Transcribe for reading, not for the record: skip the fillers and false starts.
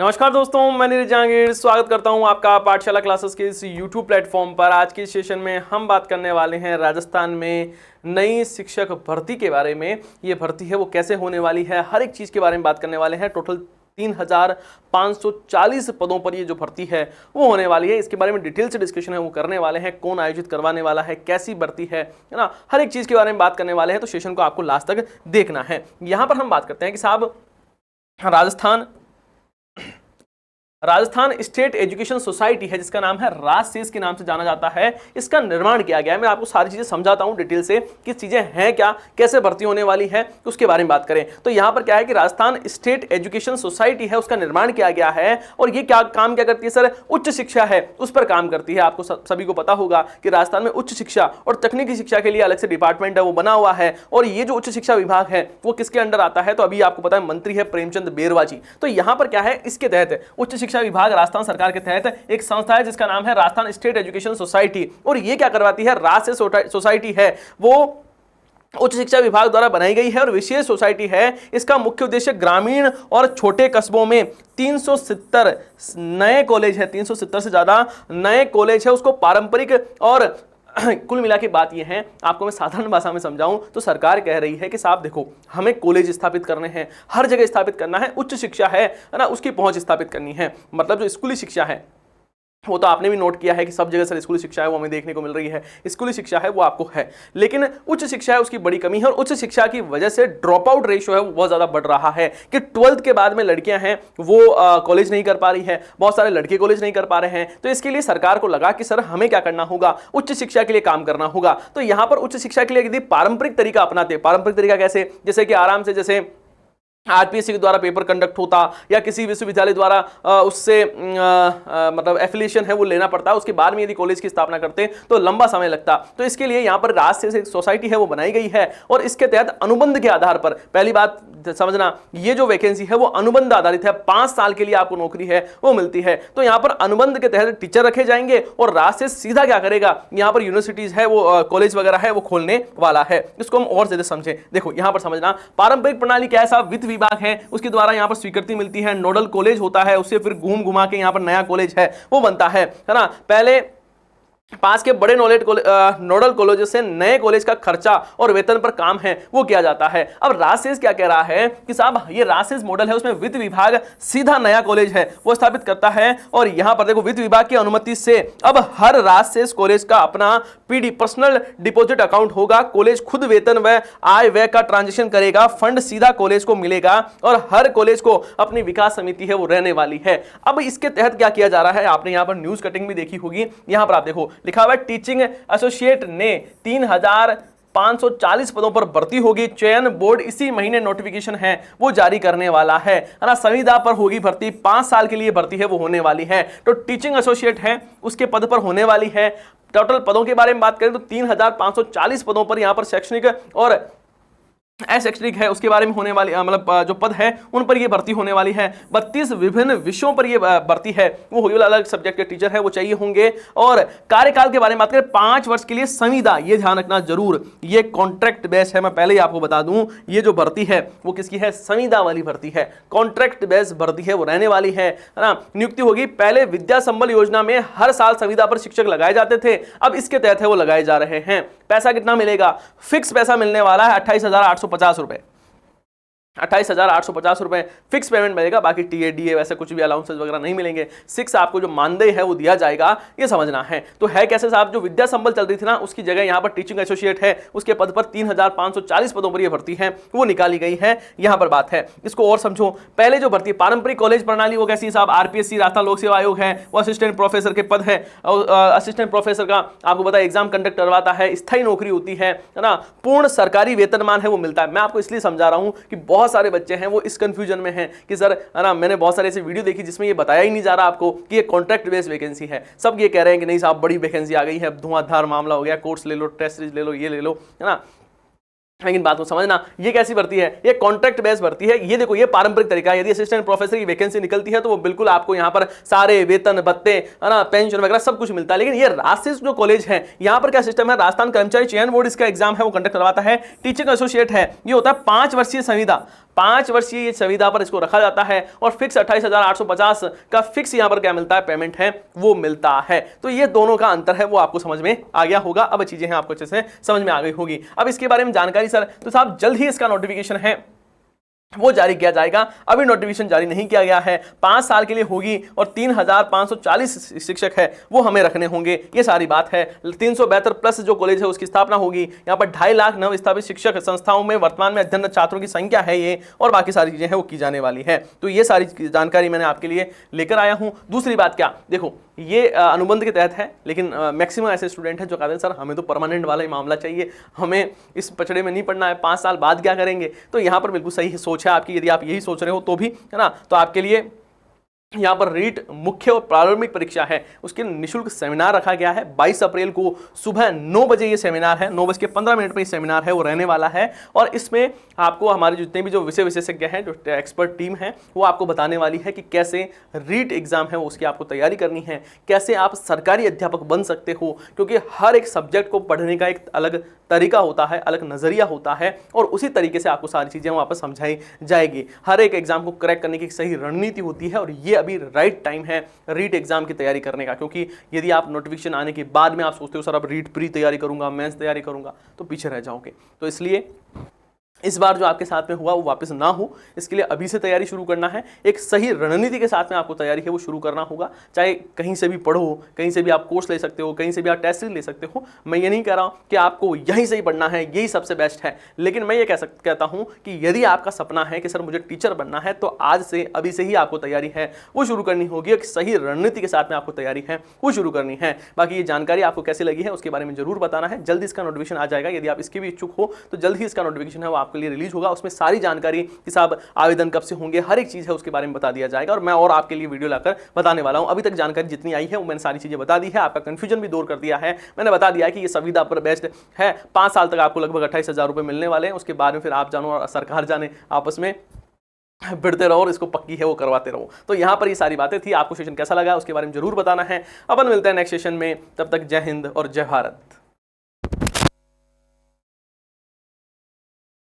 नमस्कार दोस्तों, मैं नीरज जहांगीर स्वागत करता हूं आपका पाठशाला क्लासेस के इस YouTube प्लेटफॉर्म पर। आज के सेशन में हम बात करने वाले हैं राजस्थान में नई शिक्षक भर्ती के बारे में। ये भर्ती है वो कैसे होने वाली है, हर एक चीज़ के बारे में बात करने वाले हैं। टोटल 3540 पदों पर ये जो भर्ती है वो होने वाली है। इसके बारे में डिटेल से डिस्कशन है वो करने वाले हैं। कौन आयोजित करवाने वाला है, कैसी भर्ती है ना, हर एक चीज़ के बारे में बात करने वाले हैं। तो सेशन को आपको लास्ट तक देखना है। यहाँ पर हम बात करते हैं कि साहब राजस्थान स्टेट एजुकेशन सोसाइटी है, जिसका नाम है राजसेस के नाम से जाना जाता है। इसका निर्माण किया गया है। मैं आपको सारी चीजें समझाता हूं डिटेल से कि चीजें हैं क्या, कैसे भर्ती होने वाली है, उसके बारे में बात करें। तो यहां पर क्या है कि राजस्थान स्टेट एजुकेशन सोसाइटी है, उसका निर्माण किया गया है। और ये क्या काम क्या करती है सर? उच्च शिक्षा है उस पर काम करती है। आपको सभी को पता होगा कि राजस्थान में उच्च शिक्षा और तकनीकी शिक्षा के लिए अलग से डिपार्टमेंट है वो बना हुआ है। और ये जो उच्च शिक्षा विभाग है वो किसके अंडर आता है? तो अभी आपको पता है मंत्री है प्रेमचंद बेरवा जी। तो यहां पर क्या है, इसके तहत उच्च शिक्षा विभाग राजस्थान सरकार के तहत एक संस्था है जिसका नाम है राजस्थान स्टेट एजुकेशन सोसाइटी। और ये क्या करवाती है? राजसेस सोसाइटी है वो उच्च शिक्षा विभाग द्वारा बनाई गई है और विशेष सोसाइटी है। इसका मुख्य उद्देश्य ग्रामीण और छोटे कस्बों में 370 नए कॉलेज है, 370 से ज्यादा नए कॉलेज है, उसको पारंपरिक और कुल मिला के बात यह है, आपको मैं साधारण भाषा में समझाऊं तो सरकार कह रही है कि साहब देखो, हमें कॉलेज स्थापित करने हैं, हर जगह स्थापित करना है। उच्च शिक्षा है ना, उसकी पहुंच स्थापित करनी है। मतलब जो स्कूली शिक्षा है वो तो आपने भी नोट किया है कि सब जगह सर स्कूली शिक्षा है वो हमें देखने को मिल रही है। स्कूली शिक्षा है वो आपको है, लेकिन उच्च शिक्षा है उसकी बड़ी कमी है। और उच्च शिक्षा की वजह से ड्रॉप आउट रेशियो है वो बहुत ज्यादा बढ़ रहा है कि 12th के बाद में लड़कियां हैं वो कॉलेज नहीं कर पा रही है, बहुत सारे लड़के कॉलेज नहीं कर पा रहे हैं। तो इसके लिए सरकार को लगा कि सर हमें क्या करना होगा, उच्च शिक्षा के लिए काम करना होगा। तो यहां पर उच्च शिक्षा के लिए यदि पारंपरिक तरीका अपनाते, पारंपरिक तरीका कैसे, जैसे कि आराम से जैसे आरपीएससी के द्वारा पेपर कंडक्ट होता या किसी विश्वविद्यालय द्वारा उससे मतलब एफिलिएशन है वो लेना पड़ता है, उसके बाद में यदि कॉलेज की स्थापना करते तो लंबा समय लगता। तो इसके लिए यहाँ पर राजसेस एक सोसाइटी है वो बनाई गई है और इसके तहत अनुबंध के आधार पर, पहली बात समझना, ये जो वैकेंसी है वो अनुबंध आधारित है। 5 साल के लिए आपको नौकरी है वो मिलती है। तो यहाँ पर अनुबंध के तहत टीचर रखे जाएंगे और राजसेस सीधा क्या करेगा, यहाँ पर यूनिवर्सिटीज है वो कॉलेज वगैरह है वो खोलने वाला है। इसको हम और ज्यादा समझें। देखो यहाँ पर समझना, पारंपरिक प्रणाली क्या है साहब, वित्त विभाग है उसके द्वारा यहां पर स्वीकृति मिलती है, नोडल कॉलेज होता है, उससे फिर घूम घुमा के यहां पर नया कॉलेज है वो बनता है ना। पहले पास के बड़े नोडल कॉलेज से नए कॉलेज का खर्चा और वेतन पर काम है वो किया जाता है। अब राजसेस क्या कह रहा है कि साहब ये राजसेस मॉडल है, उसमें वित्त विभाग सीधा नया कॉलेज है वो स्थापित करता है। और यहां पर देखो, वित्त विभाग की अनुमति से अब हर राजसेस कॉलेज का अपना पीडी पर्सनल डिपॉजिट अकाउंट होगा। कॉलेज खुद वेतन व आय व्यय का ट्रांजेक्शन करेगा, फंड सीधा कॉलेज को मिलेगा और हर कॉलेज को अपनी विकास समिति है वो रहने वाली है। अब इसके तहत क्या किया जा रहा है, आपने यहां पर न्यूज कटिंग भी देखी होगी। यहां पर आप देखो लिखा हुआ है, टीचिंग एसोसिएट ने 3540 पदों पर भर्ती होगी। चयन बोर्ड इसी महीने नोटिफिकेशन है वो जारी करने वाला है ना। संविदा पर होगी भर्ती, 5 साल के लिए भर्ती है वो होने वाली है। तो टीचिंग एसोसिएट है उसके पद पर होने वाली है। टोटल पदों के बारे में बात करें तो 3540 पदों पर यहां पर शैक्षणिक और शैक्षणिक है उसके बारे में होने वाली मतलब जो पद है उन पर ये भर्ती होने वाली है। 32 विभिन्न विषयों पर ये भर्ती है वो होगी, अलग सब्जेक्ट के टीचर है वो चाहिए होंगे। और कार्यकाल के बारे में बात करें, 5 वर्ष के लिए संविदा, ये ध्यान रखना जरूर, ये कॉन्ट्रैक्ट बेस है। मैं पहले ही आपको बता दूं, ये जो भर्ती है वो किसकी है? संविदा वाली भर्ती है, कॉन्ट्रैक्ट बेस भर्ती है वो रहने वाली है ना। नियुक्ति होगी, पहले विद्या संबल योजना में हर साल संविदा पर शिक्षक लगाए जाते थे, अब इसके तहत है वो लगाए जा रहे हैं। पैसा कितना मिलेगा? फिक्स पैसा मिलने वाला है 28,850 रुपए, 28,850 रुपए फिक्स पेमेंट मिलेगा। बाकी टीए डीए वैसे कुछ भी अलाउंसेस वगैरह नहीं मिलेंगे। 6 आपको जो मानदेय है वो दिया जाएगा, ये समझना है। तो है कैसे साहब, जो विद्या संबल चल रही थी ना उसकी जगह यहाँ पर टीचिंग एसोसिएट है उसके पद पर 3540 पदों पर ये भर्ती है वो निकाली गई है। यहाँ पर बात है, इसको और समझो। पहले जो भर्ती पारंपरिक कॉलेज प्रणाली वो कैसी है साहब? आरपीएससी राजस्थान लोक सेवा आयोग है वो असिस्टेंट प्रोफेसर के पद है। असिस्टेंट प्रोफेसर का आपको पता है एग्जाम कंडक्ट करवाता है, स्थायी नौकरी होती है ना, पूर्ण सरकारी वेतनमान है वो मिलता है। मैं आपको इसलिए समझा रहा हूं कि बहुत सारे बच्चे हैं वो इस कंफ्यूजन में हैं कि सर है ना, मैंने बहुत सारे ऐसे वीडियो देखी जिसमें ये बताया ही नहीं जा रहा आपको कि ये कॉन्ट्रैक्ट बेस्ड वैकेंसी है। सब ये कह रहे हैं कि नहीं साहब बड़ी वैकेंसी आ गई है, धुआंधार मामला हो गया, कोर्स ले लो, टेस्ट सीरीज ले लो, ये ले लो, है ना। लेकिन बात को समझना, ये कैसी भर्ती है? ये कॉन्ट्रैक्ट बेस्ड भर्ती है। ये देखो, ये पारंपरिक तरीका है। यदि असिस्टेंट प्रोफेसर की वैकेंसी निकलती है तो वो बिल्कुल आपको यहाँ पर सारे वेतन भत्ते है ना, पेंशन वगैरह सब कुछ मिलता है। लेकिन ये राजसेस जो कॉलेज है, यहाँ पर क्या सिस्टम है? राजस्थान कर्मचारी चयन बोर्ड इसका एग्जाम है वो कंडक्ट करवाता है। टीचिंग एसोसिएट है, ये होता है 5 वर्षीय संविदा, 5 वर्षीय ये सुविधा पर इसको रखा जाता है और फिक्स 28,850 का फिक्स यहां पर क्या मिलता है, पेमेंट है वो मिलता है। तो ये दोनों का अंतर है वो आपको समझ में आ गया होगा। अब चीजें हैं आपको अच्छे से समझ में आ गई होगी। अब इसके बारे में जानकारी सर, तो साहब जल्द ही इसका नोटिफिकेशन है वो जारी किया जाएगा। अभी नोटिफिकेशन जारी नहीं किया गया है, 5 साल के लिए होगी और 3,540 शिक्षक है वो हमें रखने होंगे, ये सारी बात है। 372 प्लस जो कॉलेज है उसकी स्थापना होगी। यहाँ पर 2.5 लाख नव स्थापित शिक्षक संस्थाओं में वर्तमान में अध्ययनरत छात्रों की संख्या है ये, और बाकी सारी चीजें हैं वो की जाने वाली है। तो ये सारी जानकारी मैंने आपके लिए लेकर आया हूँ। दूसरी बात क्या, देखो ये अनुबंध के तहत है, लेकिन मैक्सिमम ऐसे स्टूडेंट हैं जो कहते हैं सर हमें तो परमानेंट वाला ही मामला चाहिए, हमें इस पचड़े में नहीं पढ़ना है, 5 साल बाद क्या करेंगे। तो यहाँ पर बिल्कुल सही सोच है आपकी, यदि आप यही सोच रहे हो तो भी, है ना, तो आपके लिए यहाँ पर रीट मुख्य और प्रारंभिक परीक्षा है उसके निःशुल्क सेमिनार रखा गया है। 22 अप्रैल को सुबह 9 बजे ये सेमिनार है, 9:15 पे ये सेमिनार है वो रहने वाला है। और इसमें आपको हमारे जितने भी जो विषय विशेषज्ञ हैं, जो एक्सपर्ट टीम है, वो आपको बताने वाली है कि कैसे रीट एग्जाम है वो उसकी आपको तैयारी करनी है, कैसे आप सरकारी अध्यापक बन सकते हो, क्योंकि हर एक सब्जेक्ट को पढ़ने का एक अलग तरीका होता है, अलग नजरिया होता है, और उसी तरीके से आपको सारी चीजें वहां पर समझाई जाएगी। हर एक एग्जाम को क्रैक करने की एक सही रणनीति होती है, और ये अभी राइट टाइम है रीट एग्जाम की तैयारी करने का। क्योंकि यदि आप नोटिफिकेशन आने के बाद में आप सोचते हो सर अब रीट प्री तैयारी करूंगा, मेंस तैयारी करूंगा, तो पीछे रह जाओगे। तो इसलिए इस बार जो आपके साथ में हुआ वो वापस ना हो, इसके लिए अभी से तैयारी शुरू करना है। एक सही रणनीति के साथ में आपको तैयारी है वो शुरू करना होगा। चाहे कहीं से भी पढ़ो, कहीं से भी आप कोर्स ले सकते हो, कहीं से भी आप टेस्ट ले सकते हो। मैं ये नहीं कह रहा हूँ कि आपको यहीं से ही पढ़ना है, यही सबसे बेस्ट है, लेकिन मैं ये कहता हूँ कि यदि आपका सपना है कि सर मुझे टीचर बनना है, तो आज से अभी से ही आपको तैयारी है वो शुरू करनी होगी। एक सही रणनीति के साथ में आपको तैयारी है वो शुरू करनी है। बाकी ये जानकारी आपको कैसी लगी है उसके बारे में जरूर बताना है। जल्द इसका नोटिफिकेशन आ जाएगा, यदि आप इसके भी इच्छुक हो तो जल्द ही इसका नोटिफिकेशन है वो आपके लिए रिलीज होगा। उसमें सारी जानकारी कि साहब आवेदन कब से होंगे, हर एक चीज है उसके बारे में बता दिया जाएगा, और मैं और आपके लिए वीडियो लाकर बताने वाला हूं। अभी तक जानकारी जितनी आई है वो मैंने सारी चीजें बता दी है, आपका कंफ्यूजन भी दूर कर दिया है। मैंने बता दिया है कि ये सुविधा पर बेस्ड है। 5 साल तक आपको लगभग 28,000 रुपए मिलने वाले हैं। उसके बाद में फिर आप जानो और सरकार जाने, आपस में भिड़ते रहो और इसको पक्की है वो करवाते रहो। तो यहाँ पर ये सारी बातें थी। आपको सेशन कैसा लगा उसके बारे में जरूर बताना है। अपन मिलते हैं नेक्स्ट सेशन में, तब तक जय हिंद और जय भारत।